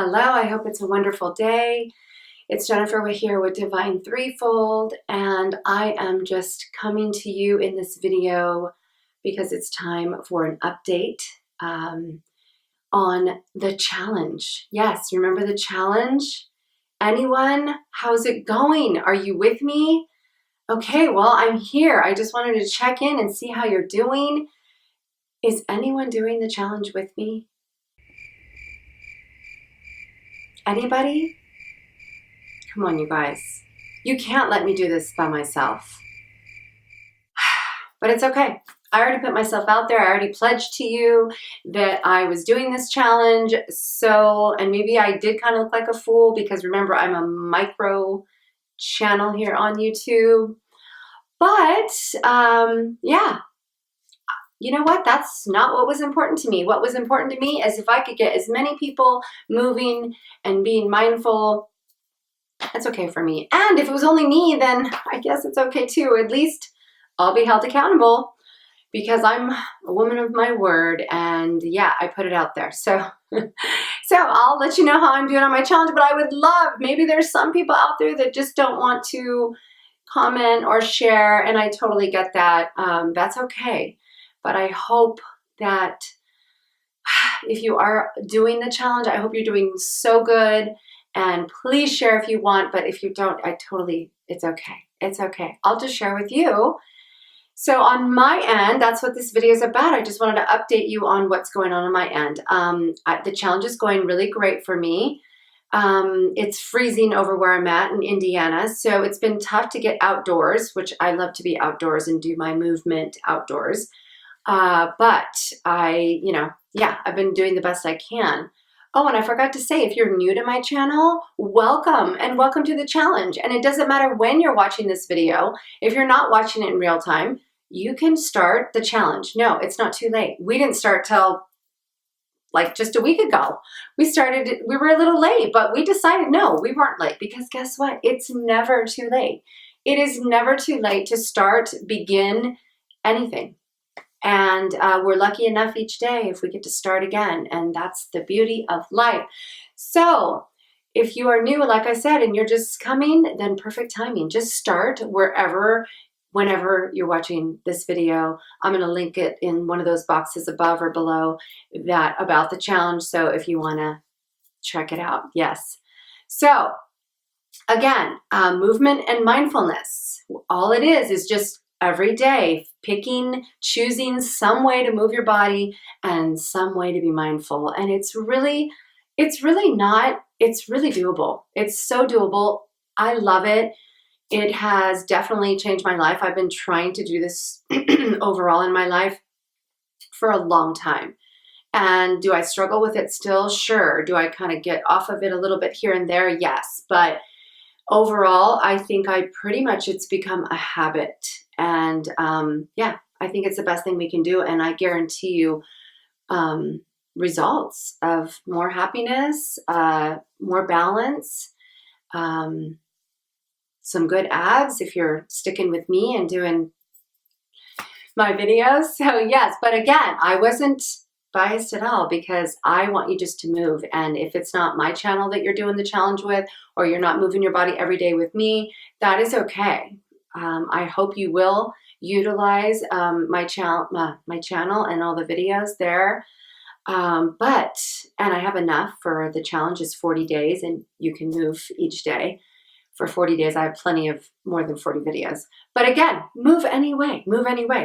Hello, I hope it's a wonderful day. It's Jennifer here with Divinethreefold, and I am just coming to you in this video because it's time for an update on the challenge. Yes, remember the challenge? Anyone? How's it going? Are you with me? Okay, well, I'm here. I just wanted to check in and see how you're doing. Is anyone doing the challenge with me? Anybody? Come on, you guys. You can't let me do this by myself. But it's okay. I already put myself out there. I already pledged to you that I was doing this challenge. So, and maybe I did kind of look like a fool because remember, I'm a micro channel here on YouTube. But yeah, you know what? That's not what was important to me. What was important to me is if I could get as many people moving and being mindful, that's okay for me. And if it was only me, then I guess it's okay too. At least I'll be held accountable because I'm a woman of my word. And yeah, I put it out there. So I'll let you know how I'm doing on my challenge, but I would love, maybe there's some people out there that just don't want to comment or share. And I totally get that. That's okay. But I hope that if you are doing the challenge, I hope you're doing so good. And please share if you want, but if you don't, it's okay. It's okay. I'll just share with you. So on my end, that's what this video is about. I just wanted to update you on what's going on my end. The challenge is going really great for me. It's freezing over where I'm at in Indiana. So it's been tough to get outdoors, which I love to be outdoors and do my movement outdoors. But I've been doing the best I can. Oh, and I forgot to say, if you're new to my channel, welcome and welcome to the challenge. And it doesn't matter when you're watching this video. If you're not watching it in real time, you can start the challenge. No, it's not too late. We didn't start till like just a week ago. We were a little late, but we decided no, we weren't late because guess what? It's never too late. It is never too late to begin anything. And we're lucky enough each day if we get to start again. And that's the beauty of life. So if you are new, like I said, and you're just coming, then perfect timing. Just start whenever you're watching this video. I'm going to link it in one of those boxes above or below about the challenge. So if you want to check it out. Yes. So again, movement and mindfulness. All it is just every day, choosing some way to move your body and some way to be mindful. And it's really doable. It's so doable. I love it. It has definitely changed my life. I've been trying to do this overall in my life for a long time. And do I struggle with it still? Sure. Do I kind of get off of it a little bit here and there? Yes. But overall, I think it's become a habit. And I think it's the best thing we can do. And I guarantee you results of more happiness, more balance, some good abs if you're sticking with me and doing my videos. So yes, but again, I wasn't biased at all because I want you just to move. And if it's not my channel that you're doing the challenge with, or you're not moving your body every day with me, that is okay. I hope you will utilize my channel and all the videos there. And I have enough for the challenge is 40 days and you can move each day. For 40 days, I have plenty of more than 40 videos. But again, move anyway.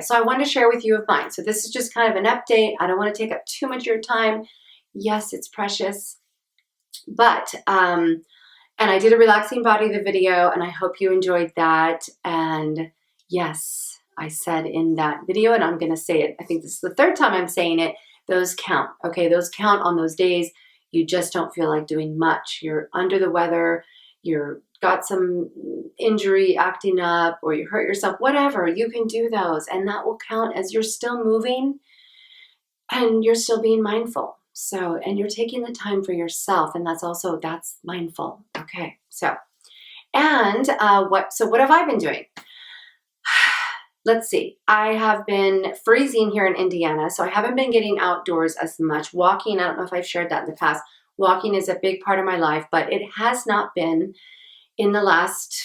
So I wanted to share with you of mine. So this is just kind of an update. I don't want to take up too much of your time. Yes, it's precious. But, and I did a relaxing body the video and I hope you enjoyed that. And yes, I said in that video, and I'm going to say it, I think this is the third time I'm saying it, those count. Okay, those count on those days you just don't feel like doing much. You're under the weather, you're got some injury acting up, or you hurt yourself, whatever, you can do those. And that will count as you're still moving and you're still being mindful. So, and you're taking the time for yourself. And that's mindful. Okay. So, and what have I been doing? Let's see. I have been freezing here in Indiana. So I haven't been getting outdoors as much. Walking, I don't know if I've shared that in the past. Walking is a big part of my life, but it has not been in the last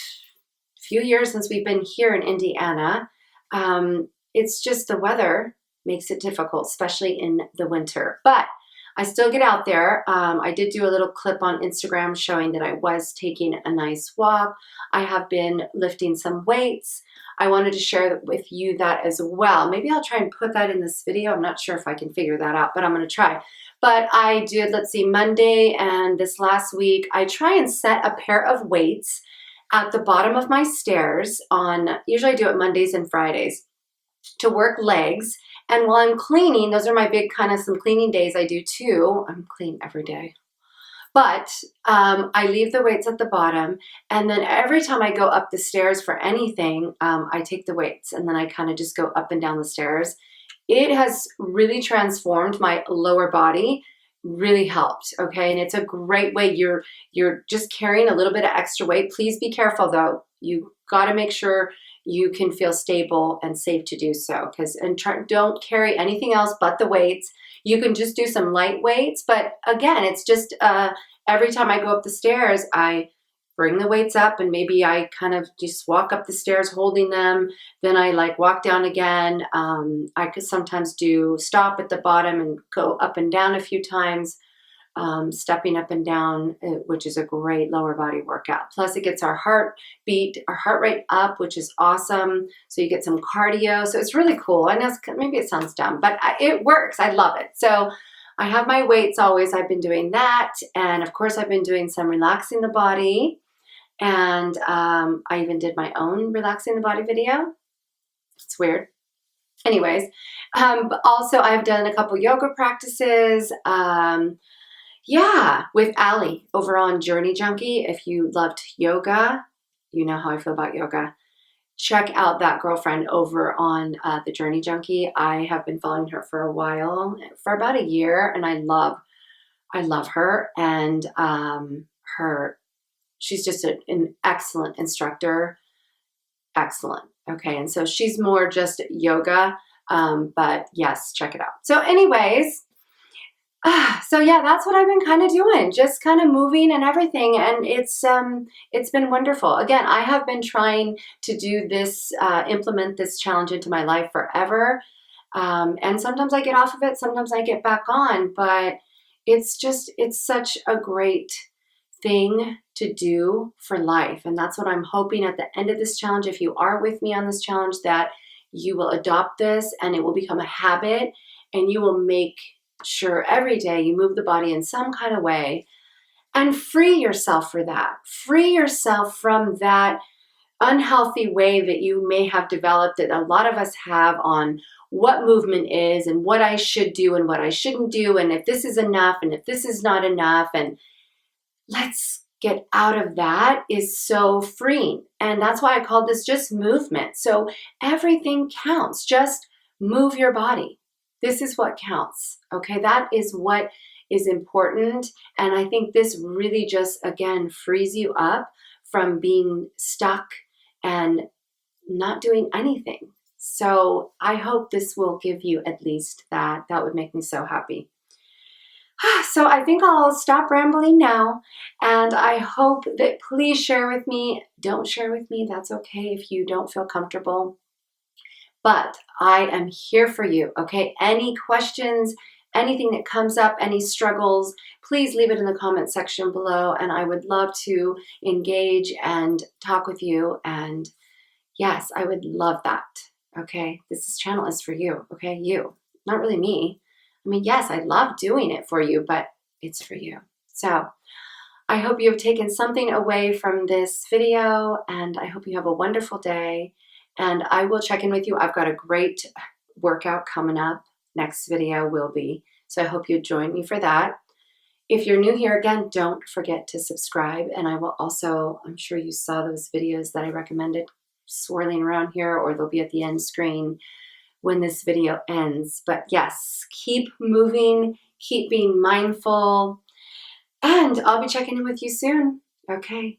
few years since we've been here in Indiana. It's just the weather makes it difficult, especially in the winter. But I still get out there. I did do a little clip on Instagram showing that I was taking a nice walk. I have been lifting some weights. I wanted to share with you that as well. Maybe I'll try and put that in this video. I'm not sure if I can figure that out, but I'm going to try. But I did, let's see, Monday and this last week, I try and set a pair of weights at the bottom of my stairs on, usually I do it Mondays and Fridays, to work legs. And while I'm cleaning, those are my big kind of some cleaning days I do too. I'm clean every day. But I leave the weights at the bottom, and then every time I go up the stairs for anything, I take the weights, and then I kind of just go up and down the stairs. It has really transformed my lower body, really helped, okay? And it's a great way. You're just carrying a little bit of extra weight. Please be careful though. You got to make sure you can feel stable and safe to do so, don't carry anything else but the weights. You can just do some light weights, but again, it's just every time I go up the stairs, I bring the weights up, and maybe I kind of just walk up the stairs holding them. Then I like walk down again. I could sometimes stop at the bottom and go up and down a few times. Stepping up and down, which is a great lower body workout. Plus it gets our heart rate up, which is awesome. So you get some cardio. So it's really cool. I know maybe it sounds dumb, but it works. I love it. So I have my weights always. I've been doing that. And of course I've been doing some relaxing the body. And I even did my own relaxing the body video. It's weird. Anyways, but also I've done a couple yoga practices. Yeah, with Allie over on Journey Junkie. If you loved yoga, you know how I feel about yoga. Check out that girlfriend over on the Journey Junkie. I have been following her for a while, for about a year, and I love her. And she's just an excellent instructor. Excellent. Okay, and so she's more just yoga, but yes, check it out. So anyways, so yeah, that's what I've been kind of doing, just kind of moving and everything. And it's been wonderful. Again, I have been trying to do this, implement this challenge into my life forever. And sometimes I get off of it, sometimes I get back on, but it's such a great thing to do for life. And that's what I'm hoping at the end of this challenge. If you are with me on this challenge, that you will adopt this and it will become a habit, and you will make sure every day you move the body in some kind of way and free yourself for that. Free yourself from that unhealthy way that you may have developed, that a lot of us have, on what movement is and what I should do and what I shouldn't do, and if this is enough and if this is not enough. And let's get out of that is so freeing. And that's why I called this just movement. So everything counts. Just move your body. This is what counts. Okay, that is what is important. And I think this really just, again, frees you up from being stuck and not doing anything. So I hope this will give you at least that. That would make me so happy. So I think I'll stop rambling now, and I hope that please share with me. Don't share with me, that's okay if you don't feel comfortable. But I am here for you, okay? Any questions, anything that comes up, any struggles, please leave it in the comment section below, and I would love to engage and talk with you. And yes, I would love that, okay? This channel is for you, okay? You, not really me. I mean, yes, I love doing it for you, but it's for you. So I hope you have taken something away from this video, and I hope you have a wonderful day. And I will check in with you. I've got a great workout coming up. Next video will be. So I hope you join me for that. If you're new here, again, don't forget to subscribe. And I will also, I'm sure you saw those videos that I recommended swirling around here, or they'll be at the end screen when this video ends. But yes, keep moving, keep being mindful, and I'll be checking in with you soon. Okay,